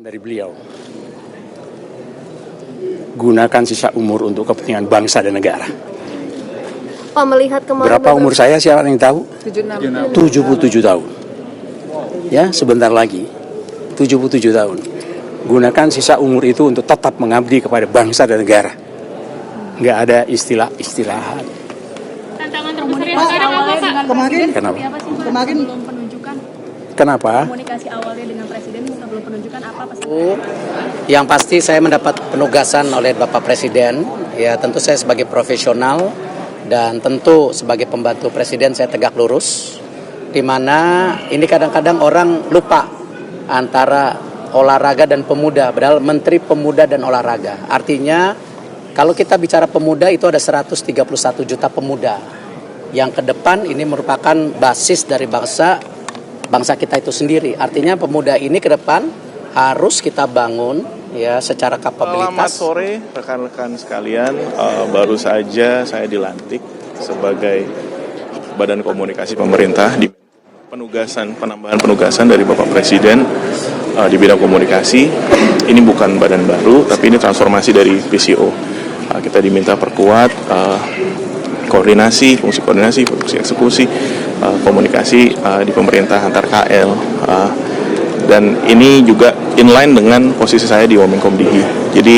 dari beliau. Gunakan sisa umur untuk kepentingan bangsa dan negara. Pak, melihat kemarin berapa umur saya, siapa yang tahu? 76. 77 tahun. Ya, sebentar lagi 77 tahun. Gunakan sisa umur itu untuk tetap mengabdi kepada bangsa dan negara. Nggak ada istilah-istilahan. Tantangan terbesar yang sekarang apa, Pak? Kenapa? Kemarin belum penunjukan. Kenapa? Komunikasi awalnya dengan Presiden sebelum penunjukan apa pesan? Yang pasti saya mendapat penugasan oleh Bapak Presiden. Ya, tentu saya sebagai profesional dan tentu sebagai pembantu Presiden saya tegak lurus. Di mana ini kadang-kadang orang lupa antara olahraga dan pemuda, padahal Menteri Pemuda dan Olahraga. Artinya kalau kita bicara pemuda itu ada 131 juta pemuda yang ke depan ini merupakan basis dari bangsa kita itu sendiri. Artinya pemuda ini ke depan harus kita bangun ya secara kapabilitas. Selamat sore rekan-rekan sekalian, baru saja saya dilantik sebagai Badan Komunikasi Pemerintah di penambahan penugasan dari Bapak Presiden di bidang komunikasi. Ini bukan badan baru, tapi ini transformasi dari PCO. Kita diminta perkuat fungsi koordinasi, fungsi eksekusi, komunikasi di pemerintah antar KL. Dan ini juga inline dengan posisi saya di Wamenkumdigi. Jadi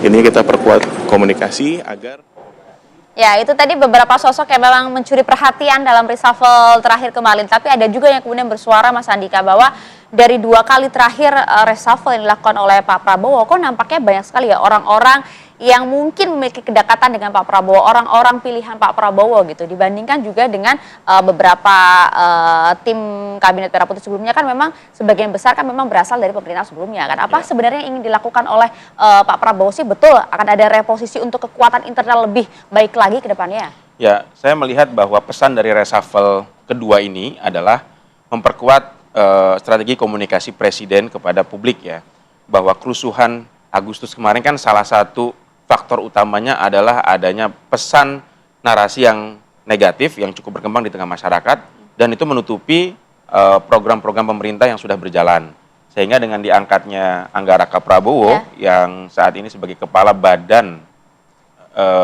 ini kita perkuat komunikasi agar... Ya, itu tadi beberapa sosok yang memang mencuri perhatian dalam reshuffle terakhir kemarin. Tapi ada juga yang kemudian bersuara, Mas Andika, bahwa dari 2 kali terakhir reshuffle yang dilakukan oleh Pak Prabowo, kok nampaknya banyak sekali ya orang-orang yang mungkin memiliki kedekatan dengan Pak Prabowo, orang-orang pilihan Pak Prabowo gitu, dibandingkan juga dengan beberapa tim Kabinet Merah Putih sebelumnya kan memang sebagian besar kan memang berasal dari pemerintah sebelumnya kan. Apa sebenarnya yang ingin dilakukan oleh Pak Prabowo sih? Betul akan ada reposisi untuk kekuatan internal lebih baik lagi ke depannya? Ya, saya melihat bahwa pesan dari reshuffle kedua ini adalah memperkuat strategi komunikasi Presiden kepada publik ya, bahwa kerusuhan Agustus kemarin kan salah satu faktor utamanya adalah adanya pesan narasi yang negatif yang cukup berkembang di tengah masyarakat, dan itu menutupi program-program pemerintah yang sudah berjalan. Sehingga dengan diangkatnya Anggaraka Prabowo yang saat ini sebagai kepala badan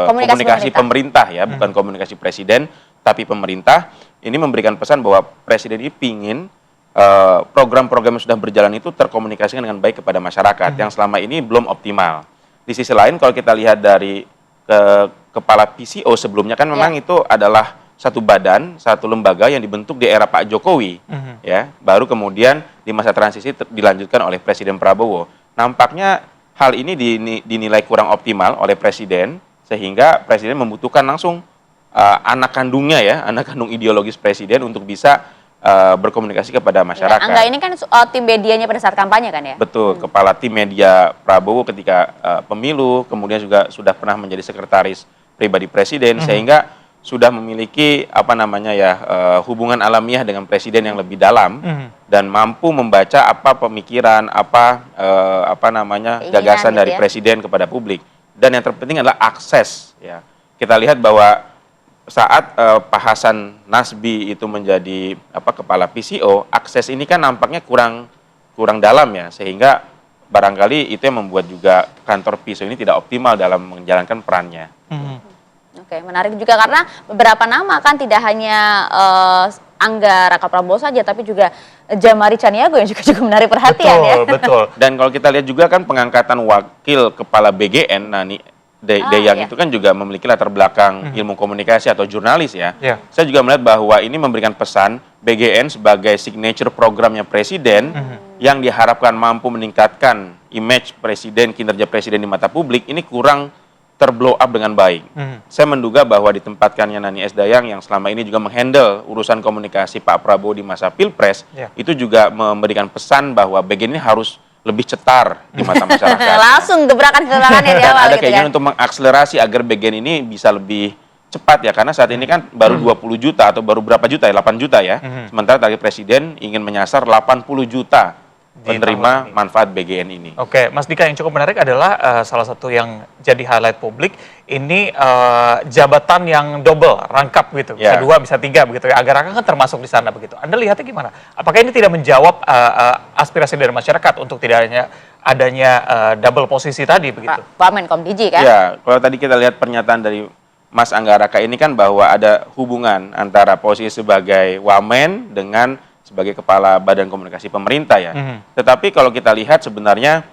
komunikasi pemerintah ya, bukan komunikasi Presiden, tapi pemerintah, ini memberikan pesan bahwa Presiden ini ingin program-program yang sudah berjalan itu terkomunikasikan dengan baik kepada masyarakat yang selama ini belum optimal. Di sisi lain kalau kita lihat dari kepala PCO sebelumnya kan memang itu adalah satu badan, satu lembaga yang dibentuk di era Pak Jokowi, ya, baru kemudian di masa transisi dilanjutkan oleh Presiden Prabowo. Nampaknya hal ini dinilai kurang optimal oleh Presiden, sehingga Presiden membutuhkan langsung anak kandungnya ya, anak kandung ideologis Presiden untuk bisa berkomunikasi kepada masyarakat. Angga ini kan tim medianya pada saat kampanye kan ya? Betul, kepala tim media Prabowo ketika pemilu, kemudian juga sudah pernah menjadi sekretaris pribadi Presiden, sehingga sudah memiliki hubungan alamiah dengan Presiden yang lebih dalam dan mampu membaca apa pemikiran, gagasan dari Presiden kepada publik. Dan yang terpenting adalah akses. Ya, kita lihat bahwa saat Pak Hasan Nasbi itu menjadi kepala PCO, akses ini kan nampaknya kurang dalam ya, sehingga barangkali itu yang membuat juga kantor PCO ini tidak optimal dalam menjalankan perannya. Oke, menarik juga karena beberapa nama kan tidak hanya Anggaraka Prabowo saja, tapi juga Jamari Caniago yang juga cukup menarik perhatian ya. Betul. Dan kalau kita lihat juga kan pengangkatan wakil kepala BGN, Nani Deyang itu kan juga memiliki latar belakang ilmu komunikasi atau jurnalis ya. Saya juga melihat bahwa ini memberikan pesan BGN sebagai signature programnya Presiden yang diharapkan mampu meningkatkan image Presiden, kinerja Presiden di mata publik, ini kurang terblow up dengan baik. Saya menduga bahwa ditempatkannya Nani S. Dayang yang selama ini juga menghandle urusan komunikasi Pak Prabowo di masa Pilpres, itu juga memberikan pesan bahwa BGN ini harus lebih cetar di mata masyarakat. Langsung gebrakan-gebrakan ya di awal ada gitu keinginan untuk mengakselerasi agar BGN ini bisa lebih cepat ya, karena saat ini kan baru 20 juta atau baru berapa juta ya, 8 juta ya. Sementara target Presiden ingin menyasar 80 juta penerima manfaat BGN ini. Oke, Mas Dika, yang cukup menarik adalah salah satu yang jadi highlight publik ini jabatan yang double, rangkap gitu, bisa 2, bisa 3 begitu ya. Anggaraka kan termasuk di sana begitu. Anda lihatnya gimana? Apakah ini tidak menjawab aspirasi dari masyarakat untuk tidak hanya adanya double posisi tadi begitu. Pak Menkom DG kan? Ya, kalau tadi kita lihat pernyataan dari Mas Anggaraka ini kan bahwa ada hubungan antara posisi sebagai wamen dengan sebagai kepala Badan Komunikasi Pemerintah ya. Tetapi kalau kita lihat sebenarnya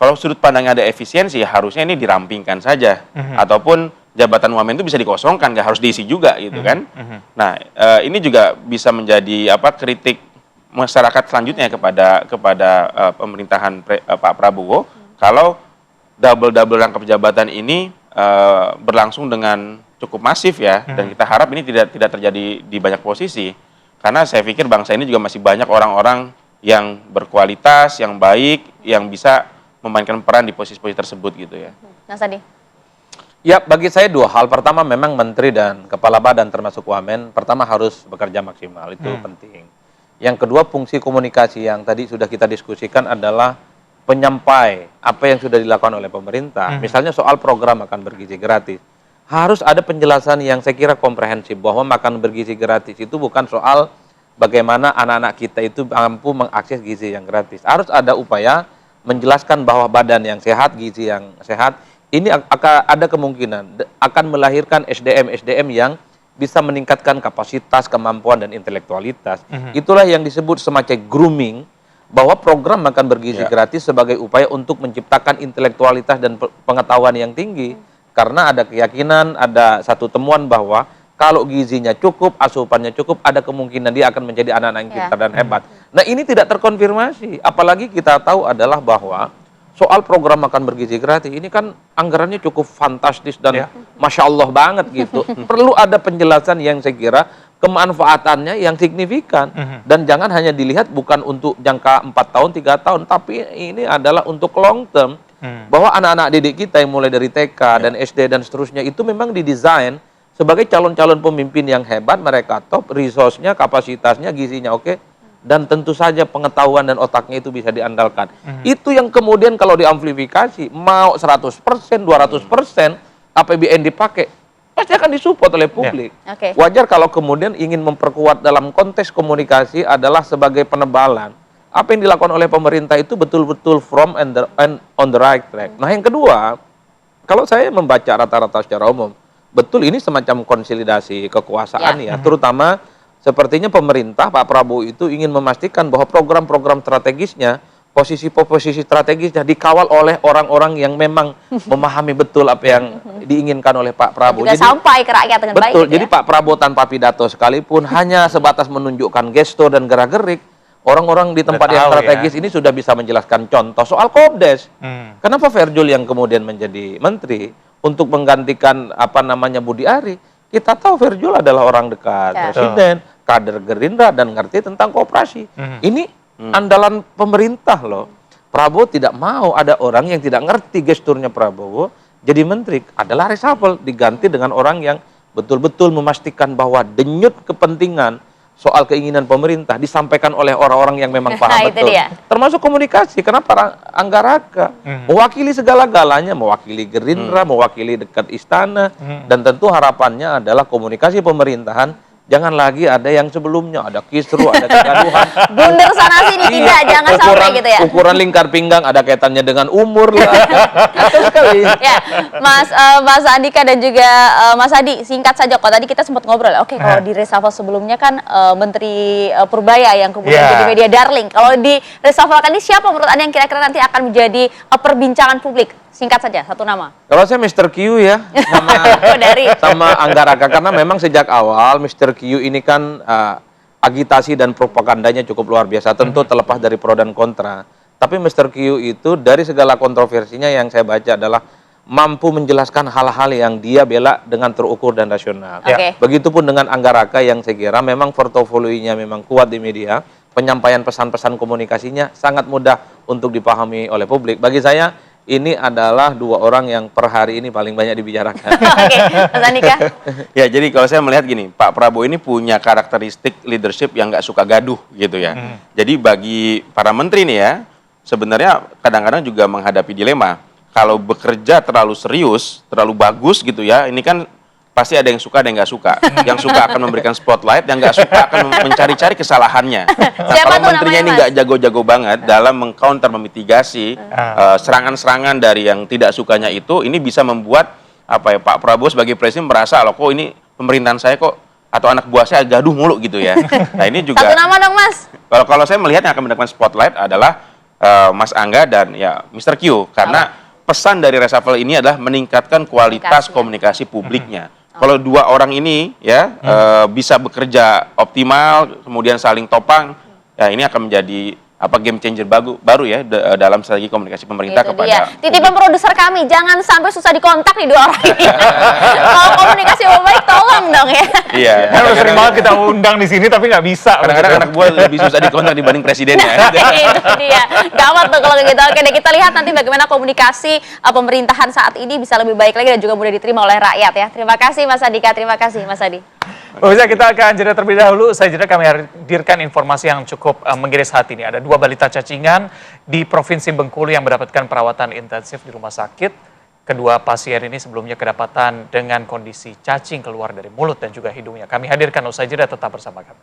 kalau sudut pandangnya ada efisiensi, harusnya ini dirampingkan saja. Ataupun jabatan wamen itu bisa dikosongkan, nggak harus diisi juga gitu kan. Nah, ini juga bisa menjadi kritik masyarakat selanjutnya kepada pemerintahan Pak Prabowo kalau double rangkap jabatan ini berlangsung dengan cukup masif ya, dan kita harap ini tidak terjadi di banyak posisi, karena saya pikir bangsa ini juga masih banyak orang-orang yang berkualitas, yang baik, yang bisa memainkan peran di posisi-posisi tersebut gitu ya. Mas Adi. Ya, bagi saya dua hal. Pertama, memang menteri dan kepala badan termasuk wamen, pertama harus bekerja maksimal, itu penting. Yang kedua, fungsi komunikasi yang tadi sudah kita diskusikan adalah penyampai apa yang sudah dilakukan oleh pemerintah. Misalnya soal program makan bergizi gratis. Harus ada penjelasan yang saya kira komprehensif bahwa makan bergizi gratis itu bukan soal bagaimana anak-anak kita itu mampu mengakses gizi yang gratis. Harus ada upaya menjelaskan bahwa badan yang sehat, gizi yang sehat, ini akan ada kemungkinan akan melahirkan SDM yang bisa meningkatkan kapasitas, kemampuan, dan intelektualitas. Itulah yang disebut semacam grooming, bahwa program makan bergizi gratis sebagai upaya untuk menciptakan intelektualitas dan pengetahuan yang tinggi. Karena ada keyakinan, ada satu temuan bahwa kalau gizinya cukup, asupannya cukup, ada kemungkinan dia akan menjadi anak-anak yang pintar dan hebat. Nah, ini tidak terkonfirmasi. Apalagi kita tahu adalah bahwa soal program makan bergizi gratis ini kan anggarannya cukup fantastis dan Masya Allah banget gitu. Perlu ada penjelasan yang saya kira kemanfaatannya yang signifikan. Dan jangan hanya dilihat bukan untuk jangka 4 tahun, 3 tahun, tapi ini adalah untuk long term. Bahwa anak-anak didik kita yang mulai dari TK dan SD dan seterusnya itu memang didesain sebagai calon-calon pemimpin yang hebat, mereka top, resource-nya, kapasitasnya, gizinya oke, dan tentu saja pengetahuan dan otaknya itu bisa diandalkan. Itu yang kemudian kalau diamplifikasi, mau 100%, 200% APBN dipakai, pasti akan disupport oleh publik. Wajar kalau kemudian ingin memperkuat dalam konteks komunikasi adalah sebagai penebalan. Apa yang dilakukan oleh pemerintah itu betul-betul from and on the right track. Nah, yang kedua, kalau saya membaca rata-rata secara umum, betul ini semacam konsolidasi kekuasaan ya, terutama sepertinya pemerintah, Pak Prabowo itu ingin memastikan bahwa program-program strategisnya, posisi-posisi strategisnya dikawal oleh orang-orang yang memang memahami betul apa yang diinginkan oleh Pak Prabowo. Juga jadi, sampai ke rakyat dengan baik. Betul, jadi Pak Prabowo tanpa pidato sekalipun, hanya sebatas menunjukkan gestur dan gerak-gerik, orang-orang di tempat yang strategis ini sudah bisa menjelaskan contoh soal Kopdes. Kenapa Verjul yang kemudian menjadi menteri untuk menggantikan Budi Ari? Kita tahu Verjul adalah orang dekat presiden, kader Gerindra dan ngerti tentang kooperasi. Ini andalan pemerintah loh. Prabowo tidak mau ada orang yang tidak ngerti gesturnya Prabowo jadi menteri. Adalah reshuffle, diganti dengan orang yang betul-betul memastikan bahwa denyut kepentingan soal keinginan pemerintah disampaikan oleh orang-orang yang memang paham betul. Termasuk komunikasi. Kenapa Anggaraka? Mewakili segala-galanya, mewakili Gerindra, mewakili dekat istana, dan tentu harapannya adalah komunikasi pemerintahan jangan lagi ada yang sebelumnya, ada kisru, ada kegaduhan. Blunder sana sini tidak, jangan sampai gitu ya. Ukuran lingkar pinggang ada kaitannya dengan umur lah. Betul sekali. Ya, Mas Andika dan juga Mas Adi, singkat saja kok. Tadi kita sempat ngobrol. Oke, kalau di reshuffle sebelumnya kan Menteri Purbaya yang kemudian jadi media darling. Kalau di reshuffle kali ini siapa menurut Anda yang kira-kira nanti akan menjadi perbincangan publik? Singkat saja, satu nama. Kalau saya Mr. Q ya, sama Anggaraka. Karena memang sejak awal Mr. Q ini kan agitasi dan propagandanya cukup luar biasa. Tentu terlepas dari pro dan kontra. Tapi Mr. Q itu dari segala kontroversinya yang saya baca adalah mampu menjelaskan hal-hal yang dia bela dengan terukur dan rasional. Begitupun dengan Anggaraka yang saya kira memang portofolionya memang kuat di media. Penyampaian pesan-pesan komunikasinya sangat mudah untuk dipahami oleh publik. Bagi saya ini adalah dua orang yang per hari ini paling banyak dibicarakan. Mas Andika? Ya, jadi kalau saya melihat gini, Pak Prabowo ini punya karakteristik leadership yang nggak suka gaduh gitu ya. Jadi bagi para menteri nih ya, sebenarnya kadang-kadang juga menghadapi dilema. Kalau bekerja terlalu serius, terlalu bagus gitu ya, ini kan pasti ada yang suka, ada yang nggak suka. Yang suka akan memberikan spotlight, yang nggak suka akan mencari-cari kesalahannya. Nah, Siapa kalau tuh menterinya ini namanya, nggak jago-jago banget dalam mengcounter, memitigasi serangan-serangan dari yang tidak sukanya itu, ini bisa membuat Pak Prabowo sebagai presiden merasa, loh kok ini pemerintahan saya kok atau anak buah saya gaduh mulu gitu ya. Nah ini juga. Satu nama dong Mas. Kalau saya melihat yang akan mendapatkan spotlight adalah Mas Angga dan ya Mr. Q, karena pesan dari reshuffle ini adalah meningkatkan kualitas komunikasi publiknya. Kalau dua orang ini ya bisa bekerja optimal, kemudian saling topang, ya ini akan menjadi game changer baru ya dalam strategi komunikasi pemerintah Itu kepada dia. Titipan produser kami, jangan sampai susah dikontak nih dua orang ini. Kalau komunikasi baik, tolong dong ya. Iya. Kan udah sering banget kita undang di sini tapi nggak bisa. Kadang-kadang anak buah lebih susah dikontak dibanding presidennya. Itu dia. Gawat tuh kalau gitu. Oke deh, kita lihat nanti bagaimana komunikasi pemerintahan saat ini bisa lebih baik lagi dan juga mudah diterima oleh rakyat ya. Terima kasih Mas Andika, terima kasih Mas Adi. Pemirsa, kita akan jeda terlebih dahulu. Usai jeda kami hadirkan informasi yang cukup mengiris hati ini. Ada 2 balita cacingan di Provinsi Bengkulu yang mendapatkan perawatan intensif di rumah sakit. Kedua pasien ini sebelumnya kedapatan dengan kondisi cacing keluar dari mulut dan juga hidungnya. Kami hadirkan usai jeda, tetap bersama kami.